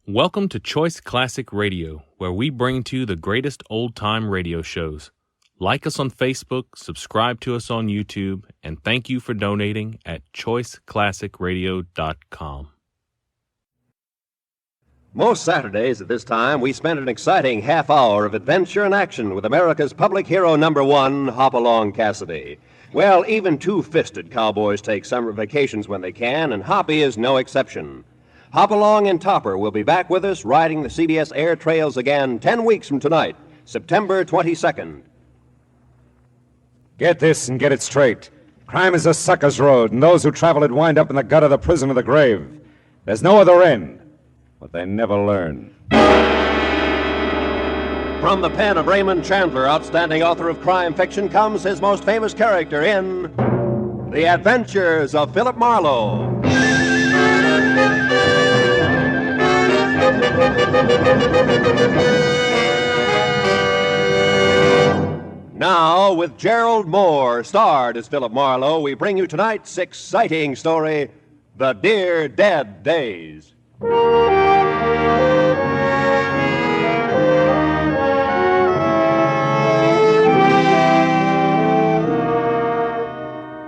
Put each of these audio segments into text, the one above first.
Welcome to Choice Classic Radio, where we bring to you the greatest old-time radio shows. Like us on Facebook, subscribe to us on YouTube, and thank you for donating at choiceclassicradio.com. Most Saturdays at this time, we spend an exciting half hour of adventure and action with America's public hero number one, Hopalong Cassidy. Well, even two-fisted cowboys take summer vacations when they can, and Hoppy is no exception. Hopalong and Topper will be back with us riding the CBS air trails again 10 weeks from tonight, September 22nd. Get this and get it straight. Crime is a sucker's road, and those who travel it wind up in the gut of the prison or the grave. There's no other end, but they never learn. From the pen of Raymond Chandler, outstanding author of crime fiction, comes his most famous character in The Adventures of Philip Marlowe. Now, with Gerald Moore, starred as Philip Marlowe, we bring you tonight's exciting story, The Dear Dead Days.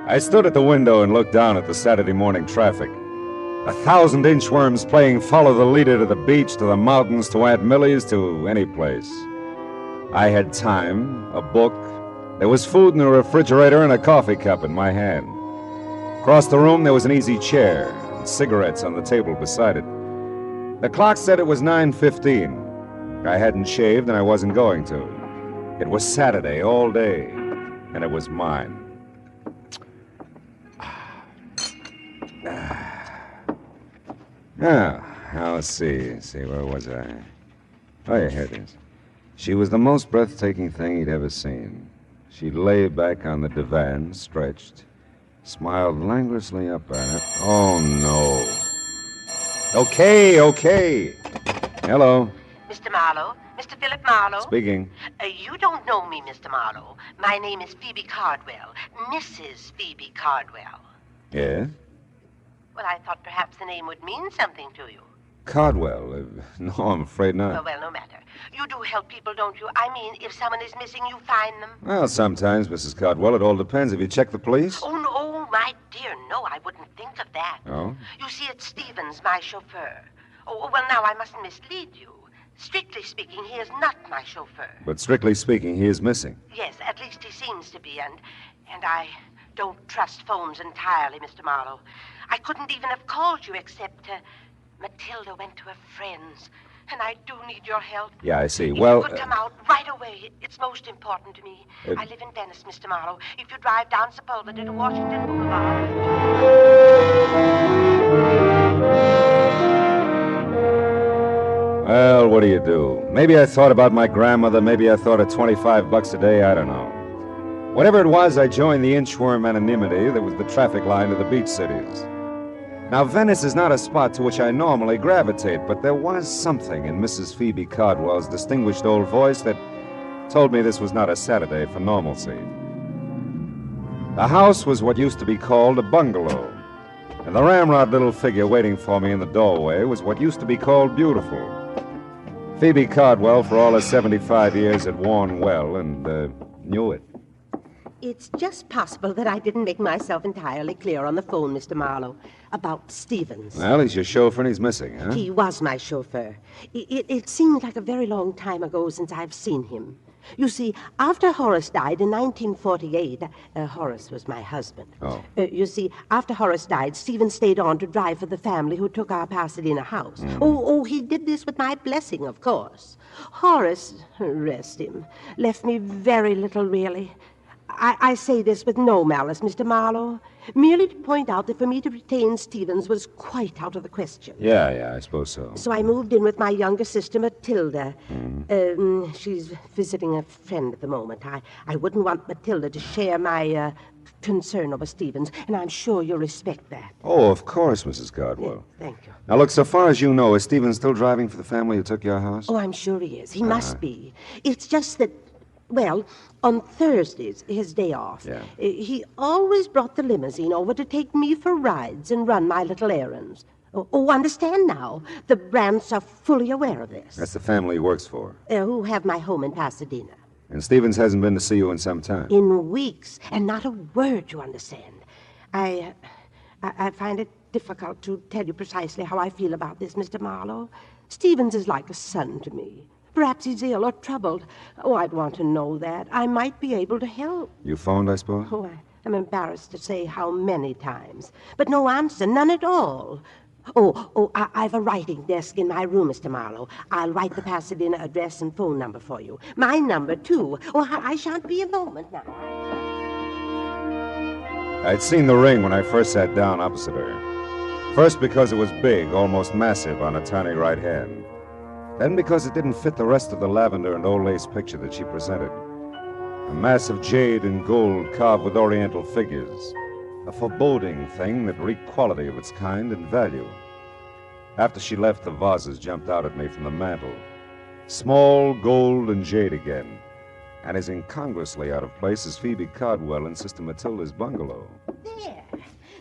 I stood at the window and looked down at the Saturday morning traffic. 1,000 inchworms playing follow the leader to the beach, to the mountains, to Aunt Millie's, to any place. I had time, a book. There was food in the refrigerator and a coffee cup in my hand. Across the room, there was an easy chair and cigarettes on the table beside it. The clock said it was 9:15. I hadn't shaved and I wasn't going to. It was Saturday all day, and it was mine. Now, let's see, where was I? Oh, yeah, here it is. She was the most breathtaking thing he'd ever seen. She lay back on the divan, stretched, smiled languorously up at it. Oh, no. Okay. Hello. Mr. Marlowe? Mr. Philip Marlowe? Speaking. You don't know me, Mr. Marlowe. My name is Phoebe Cardwell. Mrs. Phoebe Cardwell. Yes? Well, I thought perhaps the name would mean something to you. Cardwell. No, I'm afraid not. Well, no matter. You do help people, don't you? I mean, if someone is missing, you find them. Well, sometimes, Mrs. Cardwell. It all depends. Have you checked the police? Oh, no, my dear, no, I wouldn't think of that. Oh? You see, it's Stevens, my chauffeur. Oh, well, now, I mustn't mislead you. Strictly speaking, he is not my chauffeur. But strictly speaking, he is missing. Yes, at least he seems to be, and I don't trust phones entirely, Mr. Marlowe. I couldn't even have called you except Matilda went to her friend's, and I do need your help. Yeah, I see. If Well, you could come out right away. It's most important to me. I live in Venice, Mr. Marlowe. If you drive down Sepulveda to Washington Boulevard. Well, what do you do? Maybe I thought about my grandmother. Maybe I thought of $25 a day. I don't know. Whatever it was, I joined the inchworm anonymity that was the traffic line to the beach cities. Now, Venice is not a spot to which I normally gravitate, but there was something in Mrs. Phoebe Cardwell's distinguished old voice that told me this was not a Saturday for normalcy. The house was what used to be called a bungalow, and the ramrod little figure waiting for me in the doorway was what used to be called beautiful. Phoebe Cardwell, for all her 75 years, had worn well and knew it. It's just possible that I didn't make myself entirely clear on the phone, Mr. Marlowe, about Stevens. Well, he's your chauffeur and he's missing, huh? He was my chauffeur. It seemed like a very long time ago since I've seen him. You see, after Horace died in 1948, Horace was my husband. Oh. You see, after Horace died, Stephen stayed on to drive for the family who took our Pasadena house. Oh, he did this with my blessing, of course. Horace, rest him, left me very little, really. I say this with no malice, Mr. Marlowe, merely to point out that for me to retain Stevens was quite out of the question. Yeah, I suppose so. So I moved in with my younger sister, Matilda. She's visiting a friend at the moment. I wouldn't want Matilda to share my concern over Stevens, and I'm sure you'll respect that. Oh, of course, Mrs. Cardwell. Thank you. Now, look, so far as you know, is Stevens still driving for the family who took your house? Oh, I'm sure he is. He must be. It's just that, well, on Thursdays, his day off, he always brought the limousine over to take me for rides and run my little errands. Oh, understand now. The Brandts are fully aware of this. That's the family he works for. Who have my home in Pasadena. And Stevens hasn't been to see you in some time. In weeks, and not a word, you understand. I find it difficult to tell you precisely how I feel about this, Mr. Marlowe. Stevens is like a son to me. Perhaps he's ill or troubled. Oh, I'd want to know that. I might be able to help. You phoned, I suppose? Oh, I'm embarrassed to say how many times. But no answer, none at all. I've a writing desk in my room, Mr. Marlowe. I'll write the Pasadena address and phone number for you. My number, too. Oh, I shan't be a moment now. I'd seen the ring when I first sat down opposite her. First because it was big, almost massive on a tiny right hand. Then because it didn't fit the rest of the lavender and old lace picture that she presented. A mass of jade and gold carved with oriental figures. A foreboding thing that reeked quality of its kind and value. After she left, the vases jumped out at me from the mantel. Small, gold, and jade again. And as incongruously out of place as Phoebe Cardwell in Sister Matilda's bungalow. There.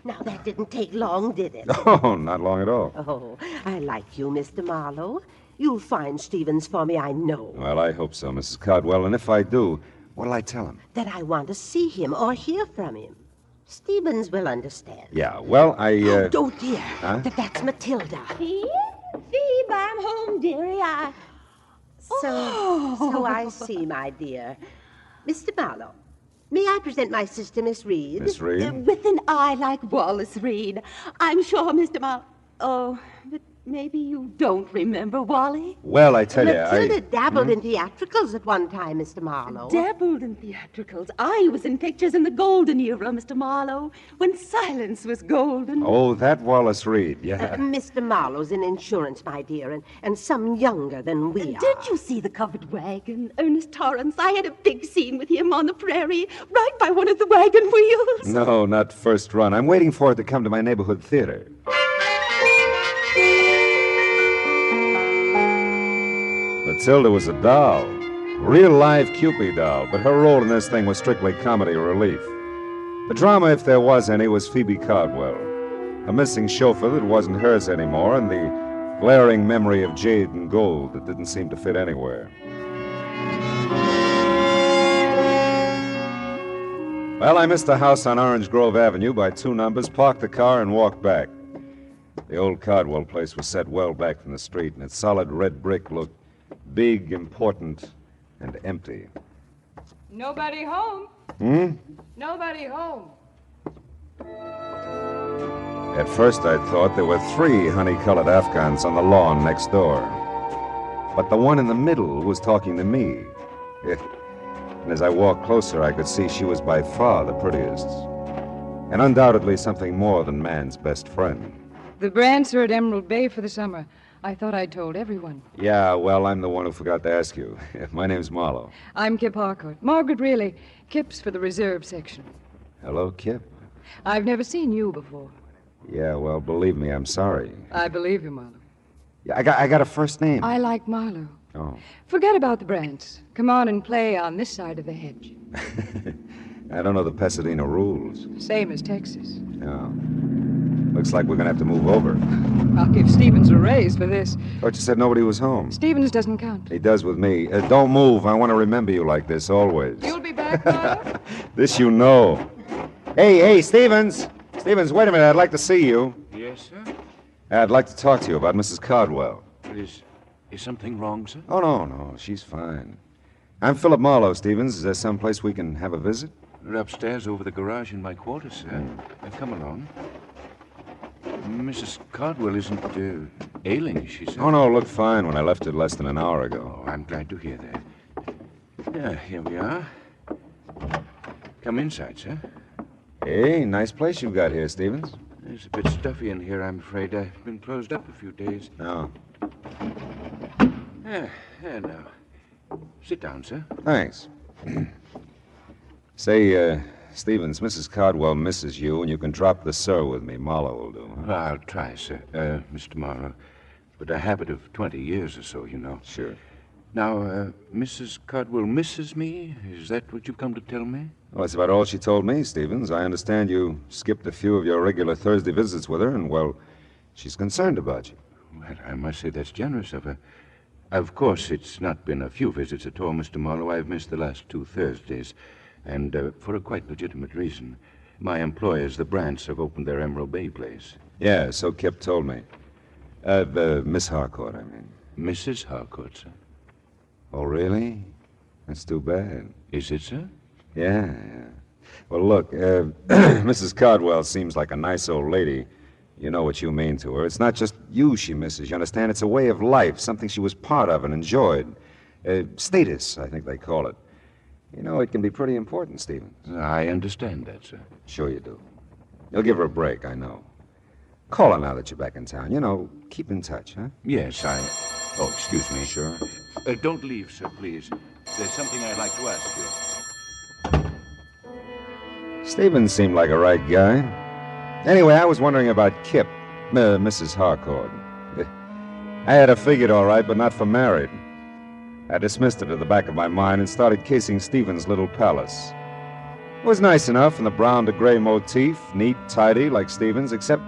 Now, that didn't take long, did it? Oh, not long at all. Oh, I like you, Mr. Marlowe. You'll find Stevens for me, I know. Well, I hope so, Mrs. Cardwell. And if I do, what'll I tell him? That I want to see him or hear from him. Stevens will understand. Yeah, well, Oh, dear. Huh? That's Matilda. Phoebe, I'm home, dearie. So I see, my dear. Mr. Marlowe, may I present my sister, Miss Reed? Miss Reed? With an eye like Wallace Reed. I'm sure, Mr. Oh, but maybe you don't remember Wally? Well, I tell you, Matilda dabbled in theatricals at one time, Mr. Marlowe. Dabbled in theatricals. I was in pictures in the golden era, Mr. Marlowe, when silence was golden. Oh, that Wallace Reed, yeah. Mr. Marlowe's in insurance, my dear, and some younger than we are. Did you see the covered wagon, Ernest Torrance? I had a big scene with him on the prairie, right by one of the wagon wheels. No, not first run. I'm waiting for it to come to my neighborhood theater. Matilda was a doll. Real live Cupid doll, but her role in this thing was strictly comedy relief. The drama, if there was any, was Phoebe Cardwell. A missing chauffeur that wasn't hers anymore, and the glaring memory of jade and gold that didn't seem to fit anywhere. Well, I missed the house on Orange Grove Avenue by 2 numbers, parked the car, and walked back. The old Cardwell place was set well back from the street, and its solid red brick looked big, important, and empty. Nobody home. Nobody home. At first, I thought there were 3 honey-colored Afghans on the lawn next door. But the one in the middle was talking to me. And as I walked closer, I could see she was by far the prettiest. And undoubtedly something more than man's best friend. The Brandts are at Emerald Bay for the summer. I thought I'd told everyone. Yeah, well, I'm the one who forgot to ask you. My name's Marlowe. I'm Kip Harcourt. Margaret Reilly. Kip's for the reserve section. Hello, Kip. I've never seen you before. Yeah, well, believe me, I'm sorry. I believe you, Marlowe. Yeah, I got a first name. I like Marlowe. Oh. Forget about the Brandts. Come on and play on this side of the hedge. I don't know the Pasadena rules. Same as Texas. No. Looks like we're going to have to move over. I'll give Stevens a raise for this. Thought you said nobody was home. Stevens doesn't count. He does with me. Don't move. I want to remember you like this always. You'll be back, Marlowe? This you know. Hey, Stevens. Stevens, wait a minute. I'd like to see you. Yes, sir? I'd like to talk to you about Mrs. Cardwell. Is something wrong, sir? Oh, no. She's fine. I'm Philip Marlowe, Stevens. Is there someplace we can have a visit? We're upstairs over the garage in my quarters, sir. Come along. Mrs. Cardwell isn't ailing, is she, sir? Oh, no, looked fine when I left it less than an hour ago. Oh, I'm glad to hear that. Yeah, here we are. Come inside, sir. Hey, nice place you've got here, Stevens. It's a bit stuffy in here, I'm afraid. I've been closed up a few days. Oh, There now. Sit down, sir. thanks. Say, Stevens, Mrs. Cardwell misses you, and you can drop the sir with me. Marlowe will do. Huh? I'll try, sir. Mr. Marlowe. But a habit of 20 years or so, you know. Sure. Now, Mrs. Cardwell misses me? Is that what you've come to tell me? Well, that's about all she told me, Stevens. I understand you skipped a few of your regular Thursday visits with her, and, well, She's concerned about you. Well, I must say that's generous of her. Of course, it's not been a few visits at all, Mr. Marlowe. I've missed the last 2 Thursdays, and for a quite legitimate reason. My employers, the Brants, have opened their Emerald Bay place. Yeah, so Kip told me. Miss Harcourt, I mean. Mrs. Harcourt, sir. Oh, really? That's too bad. Is it, sir? Yeah. Well, look, Mrs. Cardwell seems like a nice old lady. You know what you mean to her. It's not just you she misses, you understand? It's a way of life, something she was part of and enjoyed. Status, I think they call it. You know, it can be pretty important, Stevens. I understand that, sir. Sure you do. You'll give her a break, I know. Call her now that you're back in town. You know, keep in touch, huh? Yes, Oh, excuse me. Sure. Don't leave, sir, please. There's something I'd like to ask you. Stevens seemed like a right guy. Anyway, I was wondering about Kip, Mrs. Harcourt. I had her figured all right, but not for married. I dismissed it at the back of my mind and started casing Stevens' little palace. It was nice enough in the brown to gray motif, neat, tidy, like Stevens, except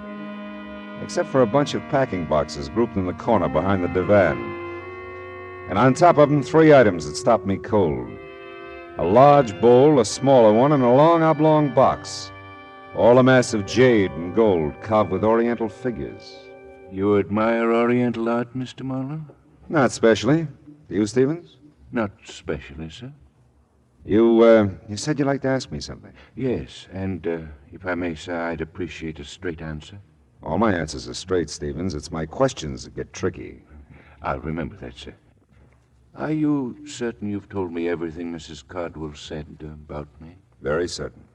for a bunch of packing boxes grouped in the corner behind the divan. And on top of them, 3 items that stopped me cold. A large bowl, a smaller one, and a long oblong box. All a mass of jade and gold carved with oriental figures. You admire Oriental art, Mr. Marlowe? Not especially. Do you, Stevens? Not specially, sir. You said you'd like to ask me something. Yes, and if I may, sir, I'd appreciate a straight answer. All my answers are straight, Stevens. It's my questions that get tricky. I'll remember that, sir. Are you certain you've told me everything Mrs. Cardwell said about me? Very certain.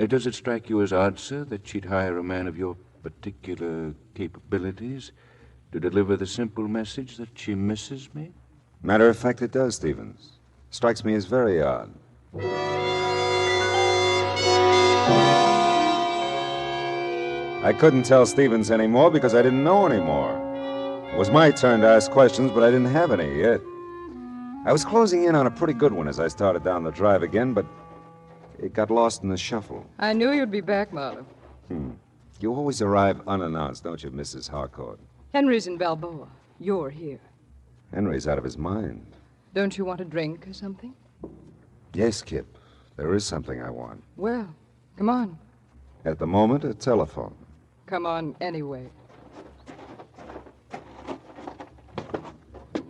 Does it strike you as odd, sir, that she'd hire a man of your particular capabilities to deliver the simple message that she misses me? Matter of fact, it does, Stevens. Strikes me as very odd. I couldn't tell Stevens anymore because I didn't know anymore. It was my turn to ask questions, but I didn't have any yet. I was closing in on a pretty good one as I started down the drive again, but it got lost in the shuffle. I knew you'd be back, Marlowe. You always arrive unannounced, don't you, Mrs. Harcourt? Henry's in Balboa. You're here. Henry's out of his mind. Don't you want a drink or something? Yes, Kip. There is something I want. Well, come on. At the moment, a telephone. Come on anyway.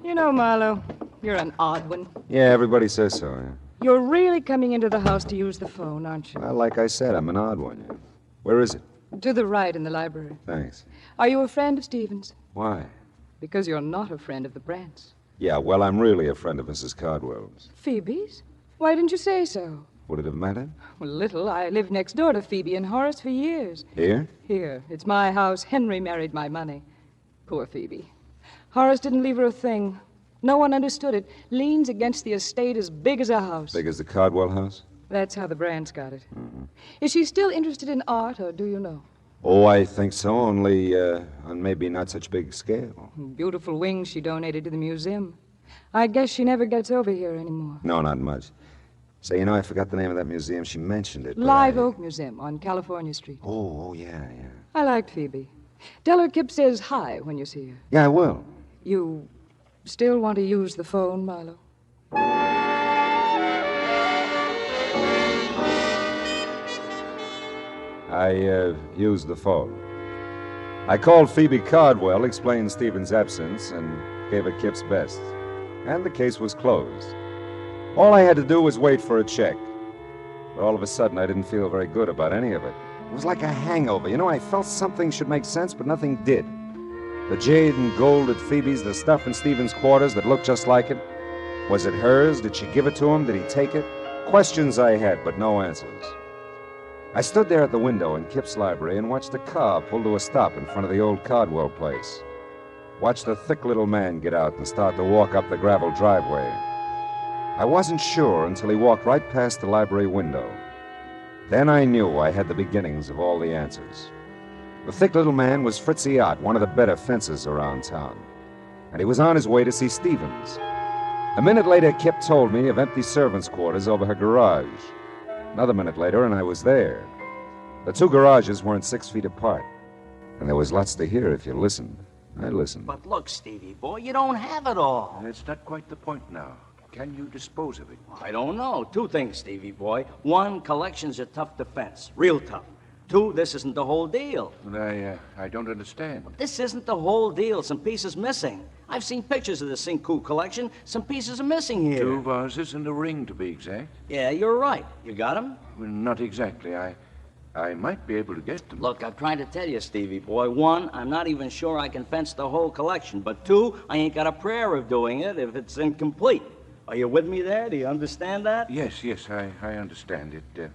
You know, Marlowe, you're an odd one. Yeah, everybody says so, yeah. You're really coming into the house to use the phone, aren't you? Well, like I said, I'm an odd one, yeah. Where is it? To the right in the library. Thanks. Are you a friend of Stevens? Why? Because you're not a friend of the Brants. Yeah, well, I'm really a friend of Mrs. Cardwell's. Phoebe's? Why didn't you say so? Would it have mattered? Well, little. I lived next door to Phoebe and Horace for years. Here? Here. It's my house. Henry married my money. Poor Phoebe. Horace didn't leave her a thing. No one understood it. Leans against the estate as big as a house. Big as the Cardwell house? That's how the Brants got it. Mm-hmm. Is she still interested in art, or do you know? Oh, I think so, only on maybe not such big scale. Beautiful wings she donated to the museum. I guess she never gets over here anymore. No, not much. Say, you know, I forgot the name of that museum. She mentioned it. Live Oak Museum on California Street. Oh, yeah. I liked Phoebe. Tell her Kip says hi when you see her. Yeah, I will. You still want to use the phone, Marlowe? I used the phone. I called Phoebe Cardwell, explained Stephen's absence, and gave her Kip's best. And the case was closed. All I had to do was wait for a check. But all of a sudden, I didn't feel very good about any of it. It was like a hangover. You know, I felt something should make sense, but nothing did. The jade and gold at Phoebe's, the stuff in Stephen's quarters that looked just like it. Was it hers? Did she give it to him? Did he take it? Questions I had, but no answers. I stood there at the window in Kip's library and watched a car pull to a stop in front of the old Cardwell place. Watched a thick little man get out and start to walk up the gravel driveway. I wasn't sure until he walked right past the library window. Then I knew I had the beginnings of all the answers. The thick little man was Fritzie Ott, one of the better fencers around town. And he was on his way to see Stevens. A minute later, Kip told me of empty servants' quarters over her garage. Another minute later, and I was there. The two garages weren't 6 feet apart. And there was lots to hear if you listened. I listened. But look, Stevie boy, you don't have it all. That's not quite the point now. Can you dispose of it? I don't know. Two things, Stevie boy. One, collection's a tough defense. Real tough. Two, this isn't the whole deal. But I don't understand. This isn't the whole deal. Some pieces missing. I've seen pictures of the Cinco collection. Some pieces are missing here. 2 vases and a ring, to be exact. Yeah, you're right. You got them? Well, not exactly. I might be able to get them. Look, I'm trying to tell you, Stevie boy. One, I'm not even sure I can fence the whole collection. But two, I ain't got a prayer of doing it if it's incomplete. Are you with me there? Do you understand that? Yes, I understand it.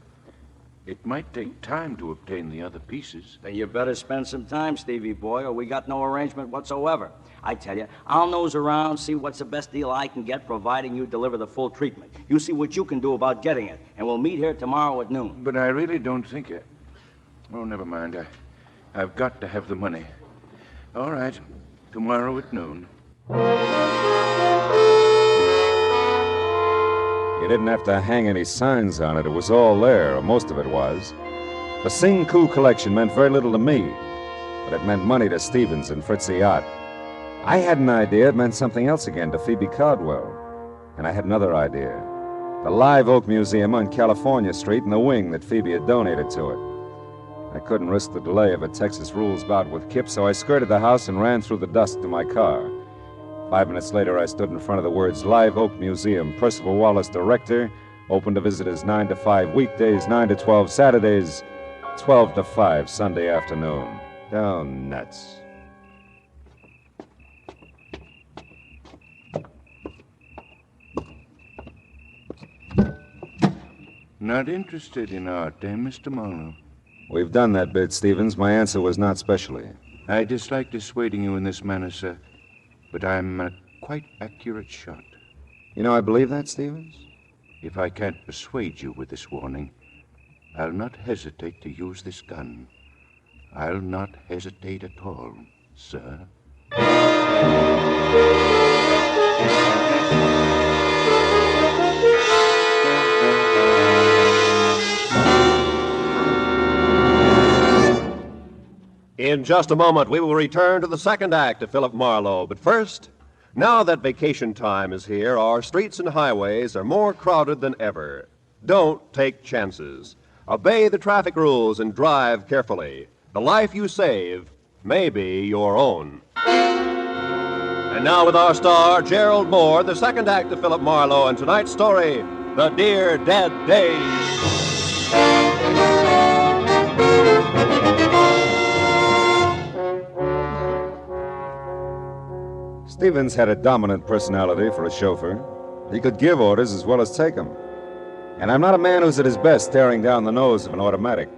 It might take time to obtain the other pieces. Then you better spend some time, Stevie boy, or we got no arrangement whatsoever. I tell you, I'll nose around, see what's the best deal I can get, providing you deliver the full treatment. You see what you can do about getting it, and we'll meet here tomorrow at noon. But I really don't think Oh, never mind. I've got to have the money. All right. Tomorrow at noon. You didn't have to hang any signs on it. It was all there, or most of it was. The Cinco collection meant very little to me, but it meant money to Stevens and Fritzy Ott. I had an idea it meant something else again to Phoebe Caldwell. And I had another idea. The Live Oak Museum on California Street and the wing that Phoebe had donated to it. I couldn't risk the delay of a Texas rules bout with Kip, so I skirted the house and ran through the dusk to my car. 5 minutes later, I stood in front of the words Live Oak Museum, Percival Wallace, Director, open to visitors 9 to 5 weekdays, 9 to 12 Saturdays, 12 to 5 Sunday afternoon. Oh, nuts. Not interested in art, eh, Mr. Marlowe? We've done that bit, Stevens. My answer was not specially. I dislike dissuading you in this manner, sir, but I'm a quite accurate shot. You know, I believe that, Stevens. If I can't persuade you with this warning, I'll not hesitate to use this gun. I'll not hesitate at all, sir. In just a moment, we will return to the second act of Philip Marlowe. But first, now that vacation time is here, our streets and highways are more crowded than ever. Don't take chances. Obey the traffic rules and drive carefully. The life you save may be your own. And now with our star, Gerald Moore, the second act of Philip Marlowe, and tonight's story, The Dear Dead Days. Stevens had a dominant personality for a chauffeur. He could give orders as well as take them. And I'm not a man who's at his best staring down the nose of an automatic.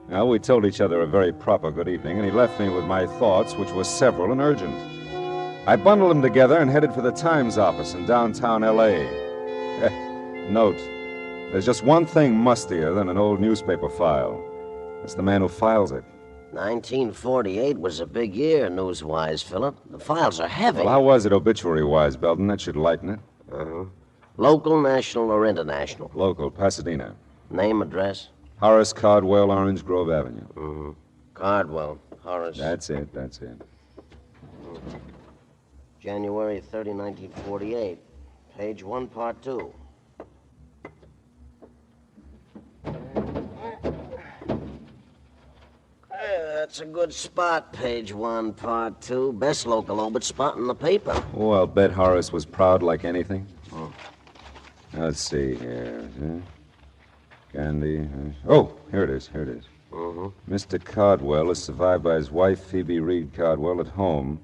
Well, we told each other a very proper good evening, and he left me with my thoughts, which were several and urgent. I bundled them together and headed for the Times office in downtown L.A. Note, there's just one thing mustier than an old newspaper file. It's the man who files it. 1948 was a big year, news-wise, Philip. The files are heavy. Well, how was it obituary-wise, Belton? That should lighten it. Local, national, or international? Local, Pasadena. Name, address? Horace Cardwell, Orange Grove Avenue. Cardwell, Horace. That's it. January 30, 1948. Page 1, part 2. That's a good spot, page 1, part 2. Best local obit spot in the paper. Oh, I'll bet Horace was proud like anything. Let's see here. Gandhi. Oh, here it is. Mr. Cardwell is survived by his wife, Phoebe Reed Cardwell, at home.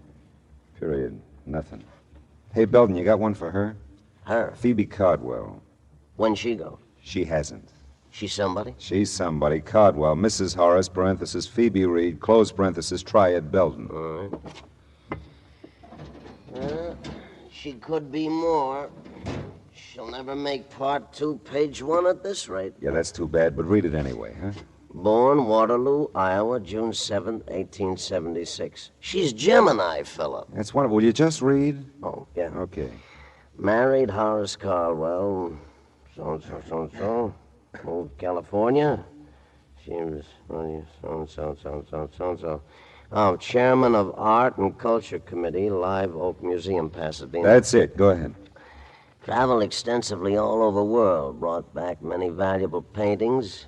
Period. Nothing. Hey, Belton, you got one for her? Her? Phoebe Cardwell. When'd she go? She hasn't. She's somebody? She's somebody. Cardwell, Mrs. Horace, parenthesis, Phoebe Reed, close parenthesis, Triad Belton. All right. She could be more. She'll never make part 2, page 1 at this rate. Yeah, that's too bad, but read it anyway, huh? Born Waterloo, Iowa, June 7th, 1876. She's Gemini, Philip. That's wonderful. Will you just read? Oh, yeah. Okay. Married Horace Caldwell, so-and-so. Moved to California. She was so-and-so. Oh, Chairman of Art and Culture Committee, Live Oak Museum, Pasadena. That's it. Go ahead. Traveled extensively all over the world, brought back many valuable paintings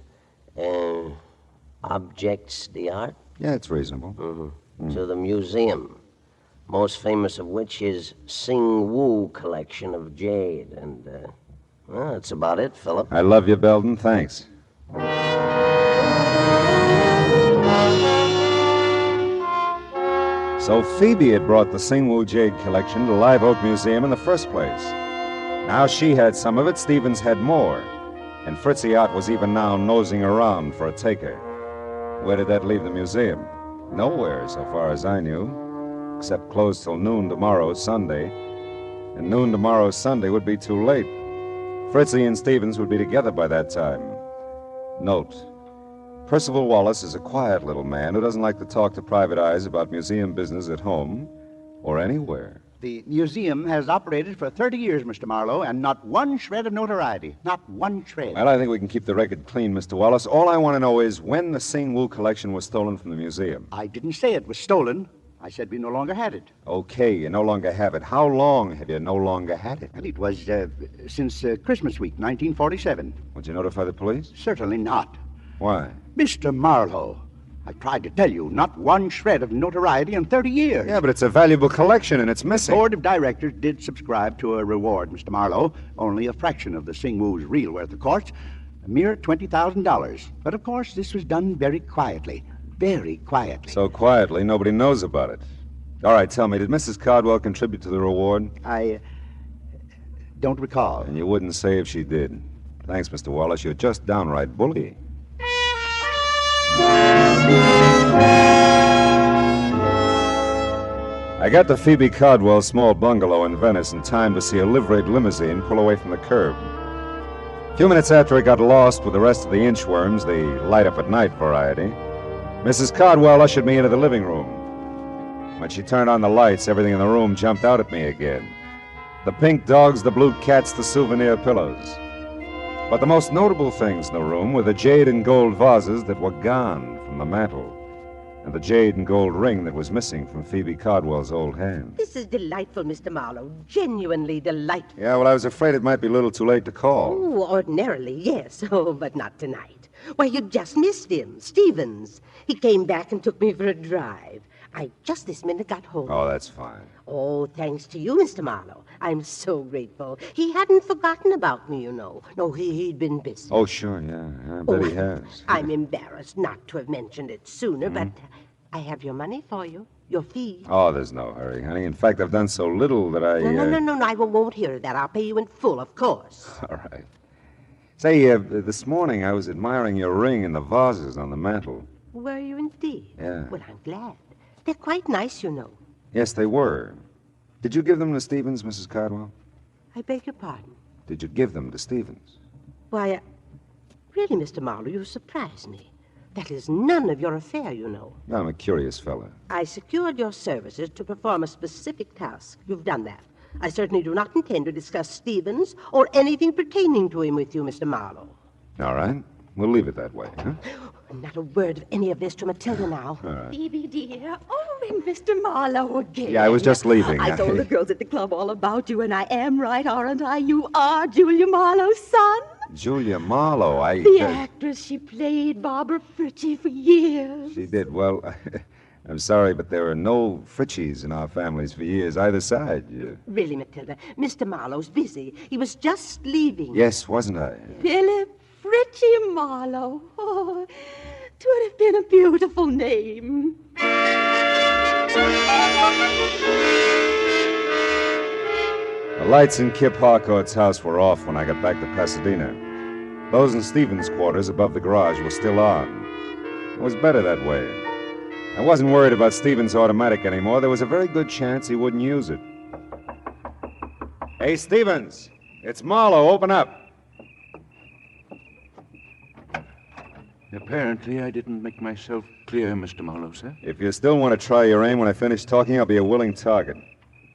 and objects d'art. Yeah, it's reasonable. To the museum, most famous of which is Sing Woo collection of jade. And, well, that's about it, Philip. I love you, Belden. Thanks. So Phoebe had brought the Singwoo Jade collection to Live Oak Museum in the first place. Now she had some of it, Stevens had more. And Fritzy Ott was even now nosing around for a taker. Where did that leave the museum? Nowhere, so far as I knew, except closed till noon tomorrow, Sunday. And noon tomorrow, Sunday, would be too late. Fritzy and Stevens would be together by that time. Note: Percival Wallace is a quiet little man who doesn't like to talk to private eyes about museum business at home or anywhere. The museum has operated for 30 years, Mr. Marlowe, and not one shred of notoriety. Not one shred. Well, I think we can keep the record clean, Mr. Wallace. All I want to know is when the Sing Woo collection was stolen from the museum. I didn't say it was stolen. I said we no longer had it. Okay, you no longer have it. How long have you no longer had it? And it was since Christmas week, 1947. Would you notify the police? Certainly not. Why? Mr. Marlowe, I tried to tell you, not one shred of notoriety in 30 years. Yeah, but it's a valuable collection and it's missing. The board of directors did subscribe to a reward, Mr. Marlowe. Only a fraction of the Sing Woo's real worth, of course. A mere $20,000. But, of course, this was done very quietly. Very quietly. So quietly, nobody knows about it. All right, tell me, did Mrs. Cardwell contribute to the reward? I don't recall. And you wouldn't say if she did. Thanks, Mr. Wallace. You're just downright bully. I got to Phoebe Cardwell's small bungalow in Venice in time to see a liveried limousine pull away from the curb. A few minutes after it got lost with the rest of the inchworms, the light-up-at-night variety, Mrs. Cardwell ushered me into the living room. When she turned on the lights, everything in the room jumped out at me again. The pink dogs, the blue cats, the souvenir pillows. But the most notable things in the room were the jade and gold vases that were gone from the mantel, and the jade and gold ring that was missing from Phoebe Cardwell's old hand. This is delightful, Mr. Marlowe. Genuinely delightful. Yeah, well, I was afraid it might be a little too late to call. Oh, ordinarily, yes. Oh, but not tonight. Why, you just missed him, Stevens. He came back and took me for a drive. I just this minute got home. Oh, that's fine. Oh, thanks to you, Mr. Marlowe. I'm so grateful. He hadn't forgotten about me, you know. No, he'd been busy. Oh, sure, yeah. I bet he has. I'm embarrassed not to have mentioned it sooner, but I have your money for you. Your fee. Oh, there's no hurry, honey. In fact, I've done so little that I... No, I won't hear that. I'll pay you in full, of course. All right. Say, this morning I was admiring your ring and the vases on the mantel. Were you indeed? Yeah. Well, I'm glad. They're quite nice, you know. Yes, they were. Did you give them to Stevens, Mrs. Cardwell? I beg your pardon? Did you give them to Stevens? Why, really, Mr. Marlowe, you surprise me. That is none of your affair, you know. I'm a curious fellow. I secured your services to perform a specific task. You've done that. I certainly do not intend to discuss Stevens or anything pertaining to him with you, Mr. Marlowe. All right. We'll leave it that way, huh? Not a word of any of this to Matilda now. All right. Phoebe, dear. Oh, and Mr. Marlowe again. Yeah, I was just leaving. I told the girls at the club all about you, and I am right, aren't I? You are Julia Marlowe's son. Julia Marlowe, The actress, she played Barbara Fritchie for years. She did. Well, I'm sorry, but there are no Fritchies in our families for years, either side. Yeah. Really, Matilda, Mr. Marlowe's busy. He was just leaving. Yes, wasn't I? Philip Fritchie Marlowe. Oh, 'twould have been a beautiful name. The lights in Kip Harcourt's house were off when I got back to Pasadena. Those in Stevens' quarters above the garage were still on. It was better that way. I wasn't worried about Stevens' automatic anymore. There was a very good chance he wouldn't use it. Hey, Stevens, it's Marlowe. Open up. Apparently, I didn't make myself clear, Mr. Marlowe, sir. If you still want to try your aim when I finish talking, I'll be a willing target.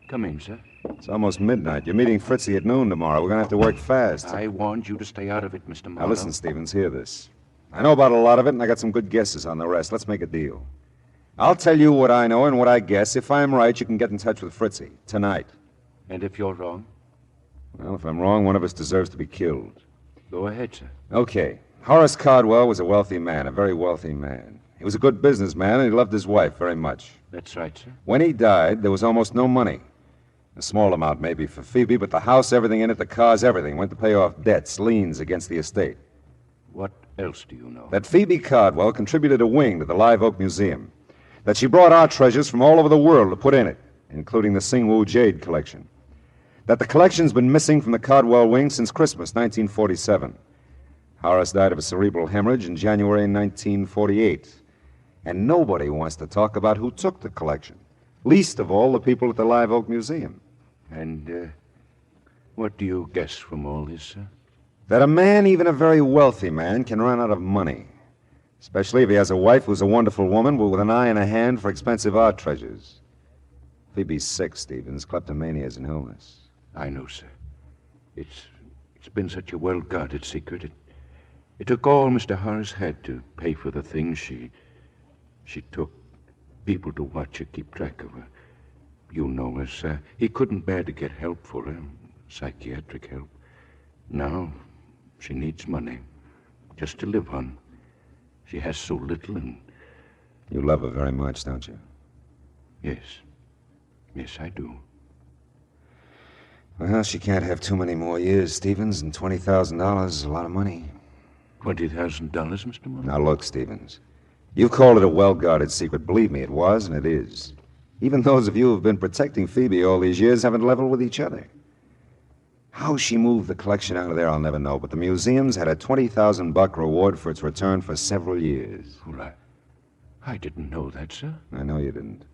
Come in, sir. It's almost midnight. You're meeting Fritzy at noon tomorrow. We're going to have to work fast. I warned you to stay out of it, Mr. Marlowe. Now, listen, Stevens, hear this. I know about a lot of it, and I got some good guesses on the rest. Let's make a deal. I'll tell you what I know and what I guess. If I'm right, you can get in touch with Fritzy tonight. And if you're wrong? Well, if I'm wrong, one of us deserves to be killed. Go ahead, sir. Okay. Horace Cardwell was a wealthy man, a very wealthy man. He was a good businessman, and he loved his wife very much. That's right, sir. When he died, there was almost no money. A small amount maybe for Phoebe, but the house, everything in it, the cars, everything, went to pay off debts, liens against the estate. What else do you know? That Phoebe Cardwell contributed a wing to the Live Oak Museum. That she brought art treasures from all over the world to put in it, including the Singwu jade collection. That the collection's been missing from the Cardwell wing since Christmas 1947. Horace died of a cerebral hemorrhage in January 1948. And nobody wants to talk about who took the collection, least of all the people at the Live Oak Museum. And, what do you guess from all this, sir? That a man, even a very wealthy man, can run out of money. Especially if he has a wife who's a wonderful woman, but with an eye and a hand for expensive art treasures. Phoebe's sick, Stevens. Kleptomania is an illness. I know, sir. It's been such a well-guarded secret. It took all Mr. Horace had to pay for the things she took. People to watch her, keep track of her. You know her, sir. He couldn't bear to get help for her, psychiatric help. Now, she needs money, just to live on. She has so little, and... You love her very much, don't you? Yes. Yes, I do. Well, she can't have too many more years, Stevens, and $20,000 is a lot of money. $20,000, Mr. Marlowe? Now, look, Stevens. You've called it a well-guarded secret. Believe me, it was, and it is. Even those of you who've been protecting Phoebe all these years haven't leveled with each other. How she moved the collection out of there, I'll never know, but the museum's had a $20,000 reward for its return for several years. Well, I didn't know that, sir. I know you didn't.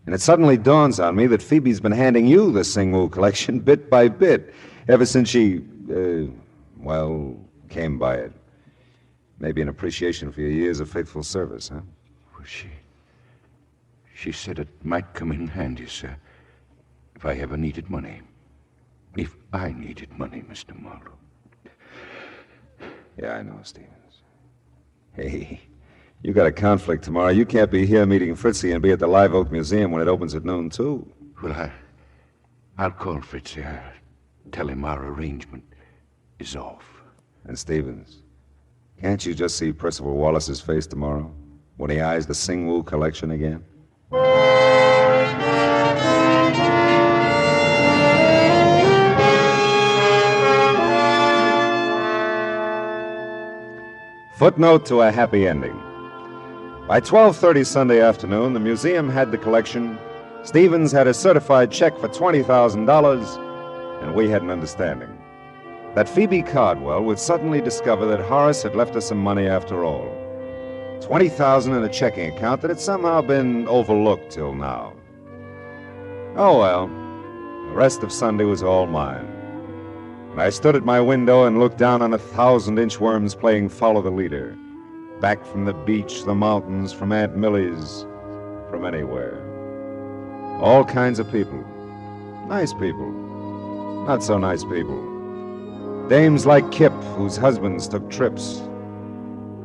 And it suddenly dawns on me that Phoebe's been handing you the Singwu collection bit by bit ever since she, came by it. Maybe in appreciation for your years of faithful service, huh? Well, she said it might come in handy, sir, if I ever needed money. If I needed money, Mr. Marlowe. Yeah, I know, Stevens. Hey, you got a conflict tomorrow. You can't be here meeting Fritzy and be at the Live Oak Museum when it opens at noon, too. Well, I'll call Fritzy. I'll tell him our arrangement is off. And Stevens, can't you just see Percival Wallace's face tomorrow when he eyes the Singwu collection again? Footnote to a happy ending. By 12:30 Sunday afternoon, the museum had the collection, Stevens had a certified check for $20,000, and we had an understanding that Phoebe Cardwell would suddenly discover that Horace had left her some money after all. $20,000 in a checking account that had somehow been overlooked till now. Oh, well, the rest of Sunday was all mine. And I stood at my window and looked down on 1,000 inchworms playing Follow the Leader. Back from the beach, the mountains, from Aunt Millie's, from anywhere. All kinds of people. Nice people. Not so nice people. Dames like Kip, whose husbands took trips.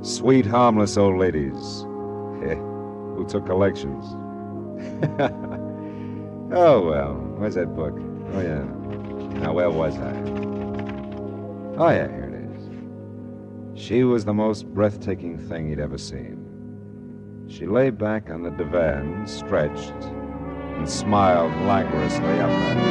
Sweet, harmless old ladies who took collections. Oh, well, where's that book? Oh, yeah. Now, where was I? Oh, yeah, here it is. She was the most breathtaking thing he'd ever seen. She lay back on the divan, stretched, and smiled languorously up at him.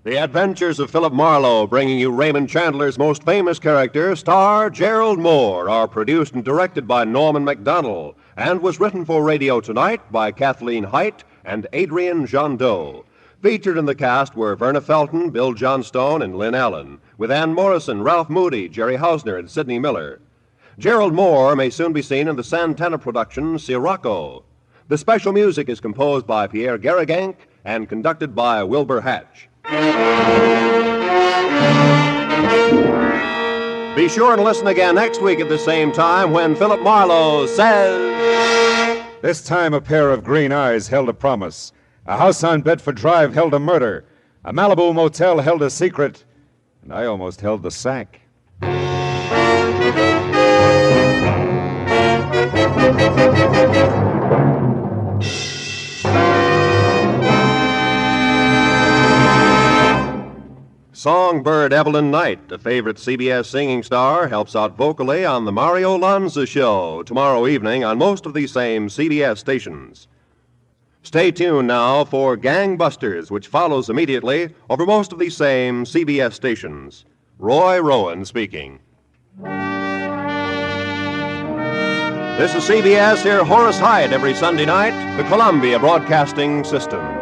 The Adventures of Philip Marlowe, bringing you Raymond Chandler's most famous character, star Gerald Moore, are produced and directed by Norman MacDonald, and was written for Radio Tonight by Kathleen Height and Adrian Jondot. Featured in the cast were Verna Felton, Bill Johnstone, and Lynn Allen, with Ann Morrison, Ralph Moody, Jerry Hausner, and Sidney Miller. Gerald Moore may soon be seen in the Santana production Sirocco. The special music is composed by Pierre Garrigank and conducted by Wilbur Hatch. Be sure and listen again next week at the same time when Philip Marlowe says... This time a pair of green eyes held a promise. A house on Bedford Drive held a murder. A Malibu motel held a secret, and I almost held the sack. Songbird Evelyn Knight, a favorite CBS singing star, helps out vocally on The Mario Lanza Show tomorrow evening on most of these same CBS stations. Stay tuned now for Gangbusters, which follows immediately over most of these same CBS stations. Roy Rowan speaking. This is CBS. Hear Horace Hyde every Sunday night, the Columbia Broadcasting System.